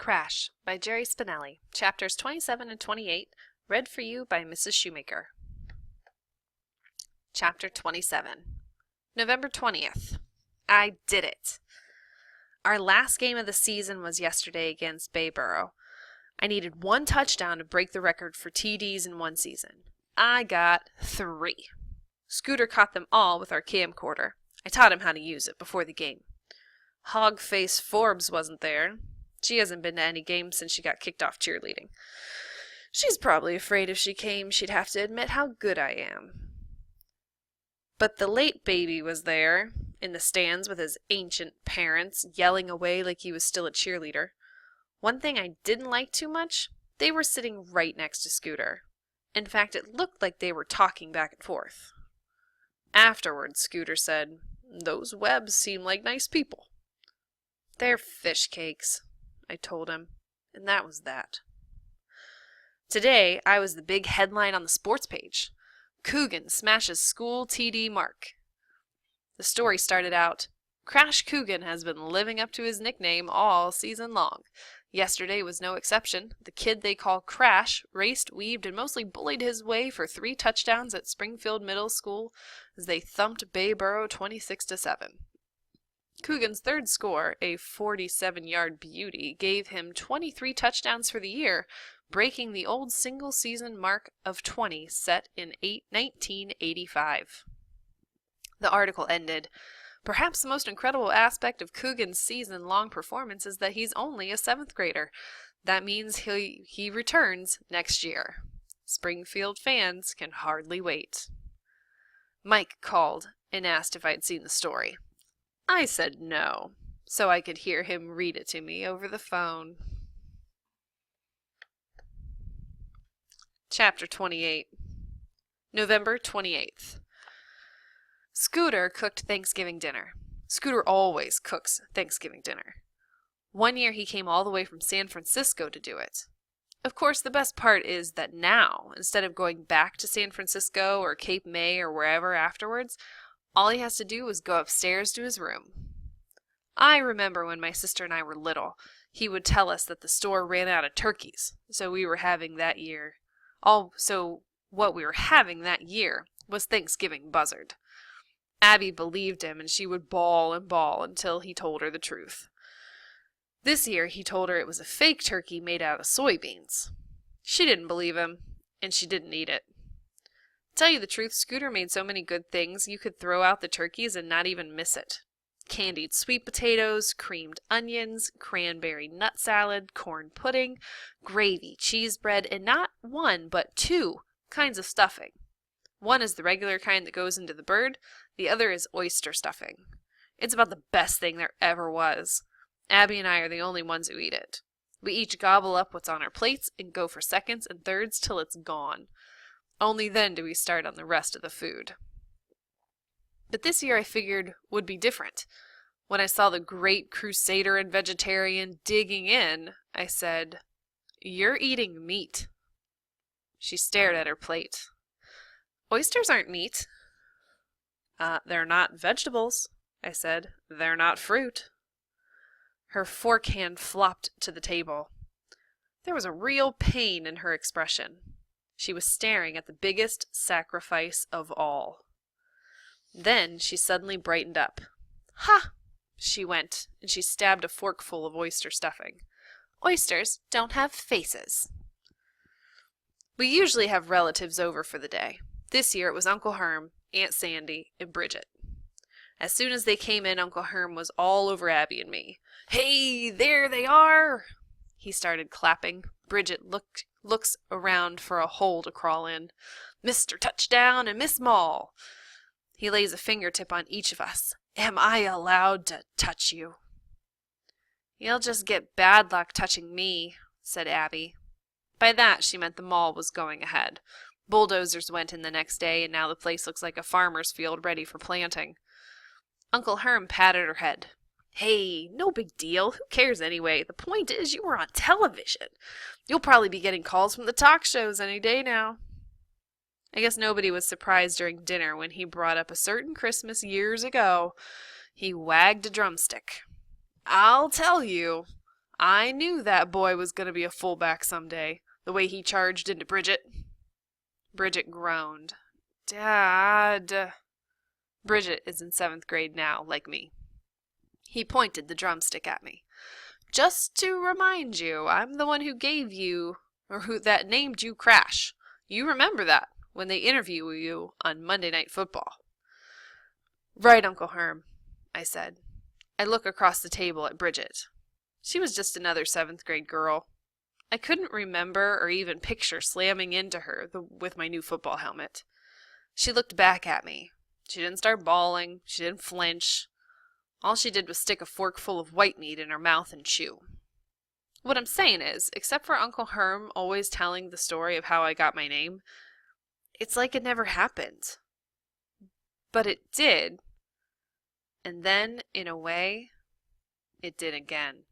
Crash by Jerry Spinelli, chapters 27 and 28, read for you by Mrs. Shoemaker. Chapter 27. November 20th. I did it. Our last game of the season was yesterday against Bayboro. I needed one touchdown to break the record for TDs in one season. I got 3. Scooter caught them all with our camcorder. I taught him how to use it before the game. Hog-face Forbes wasn't there. She hasn't been to any games since she got kicked off cheerleading. She's probably afraid if she came, she'd have to admit how good I am. But the late baby was there, in the stands with his ancient parents, yelling away like he was still a cheerleader. One thing I didn't like too much, they were sitting right next to Scooter. In fact, it looked like they were talking back and forth. Afterwards, Scooter said, "Those Webbs seem like nice people." "They're fish cakes," I told him, and that was that. Today, I was the big headline on the sports page. Coogan smashes school TD mark. The story started out, "Crash Coogan has been living up to his nickname all season long. Yesterday was no exception. The kid they call Crash raced, weaved, and mostly bullied his way for 3 touchdowns at Springfield Middle School as they thumped Bayboro 26-7. Coogan's third score, a 47-yard beauty, gave him 23 touchdowns for the year, breaking the old single-season mark of 20 set in 1985. The article ended, "Perhaps the most incredible aspect of Coogan's season-long performance is that he's only a 7th grader. That means he returns next year. Springfield fans can hardly wait." Mike called and asked if I'd seen the story. I said no, so I could hear him read it to me over the phone. Chapter 28. November 28th. Scooter cooked Thanksgiving dinner. Scooter always cooks Thanksgiving dinner. One year he came all the way from San Francisco to do it. Of course, the best part is that now, instead of going back to San Francisco or Cape May or wherever afterwards, all he has to do is go upstairs to his room. I remember when my sister and I were little, he would tell us that the store ran out of turkeys, so what we were having that year was Thanksgiving buzzard. Abby believed him, and she would bawl and bawl until he told her the truth. This year he told her it was a fake turkey made out of soybeans. She didn't believe him, and she didn't eat it. Tell you the truth, Scooter made so many good things you could throw out the turkeys and not even miss it. Candied sweet potatoes, creamed onions, cranberry nut salad, corn pudding, gravy, cheese bread, and not 1 but 2 kinds of stuffing. One is the regular kind that goes into the bird, the other is oyster stuffing. It's about the best thing there ever was. Abby and I are the only ones who eat it. We each gobble up what's on our plates and go for seconds and thirds till it's gone. Only then do we start on the rest of the food. But this year I figured would be different. When I saw the great crusader and vegetarian digging in, I said, "You're eating meat." She stared at her plate. "Oysters aren't meat." They're not vegetables," I said. "They're not fruit." Her fork hand flopped to the table. There was a real pain in her expression. She was staring at the biggest sacrifice of all. Then she suddenly brightened up. "Ha!" she went, and she stabbed a forkful of oyster stuffing. "Oysters don't have faces." We usually have relatives over for the day. This year it was Uncle Herm, Aunt Sandy, and Bridget. As soon as they came in, Uncle Herm was all over Abby and me. "Hey, there they are!" He started clapping. Bridget looks around for a hole to crawl in. "Mr. Touchdown and Miss Mall." He lays a fingertip on each of us. "Am I allowed to touch you?" "You'll just get bad luck touching me," said Abby. By that she meant the mall was going ahead. Bulldozers went in the next day, and now the place looks like a farmer's field ready for planting. Uncle Herm patted her head. "Hey, no big deal. Who cares anyway? The point is you were on television. You'll probably be getting calls from the talk shows any day now." I guess nobody was surprised during dinner when he brought up a certain Christmas years ago. He wagged a drumstick. "I'll tell you, I knew that boy was going to be a fullback someday, the way he charged into Bridget. Bridget groaned. Dad. Bridget is in 7th grade now, like me. He pointed the drumstick at me. Just to remind you, I'm the one who gave you, or that named you Crash. You remember that when they interview you on Monday Night Football. Right, Uncle Herm, I said. I look across the table at Bridget. She was just another 7th grade girl. I couldn't remember or even picture slamming into her with my new football helmet. She looked back at me. She didn't start bawling. She didn't flinch. All she did was stick a fork full of white meat in her mouth and chew. What I'm saying is, except for Uncle Herm always telling the story of how I got my name, it's like it never happened. But it did. And then, in a way, it did again.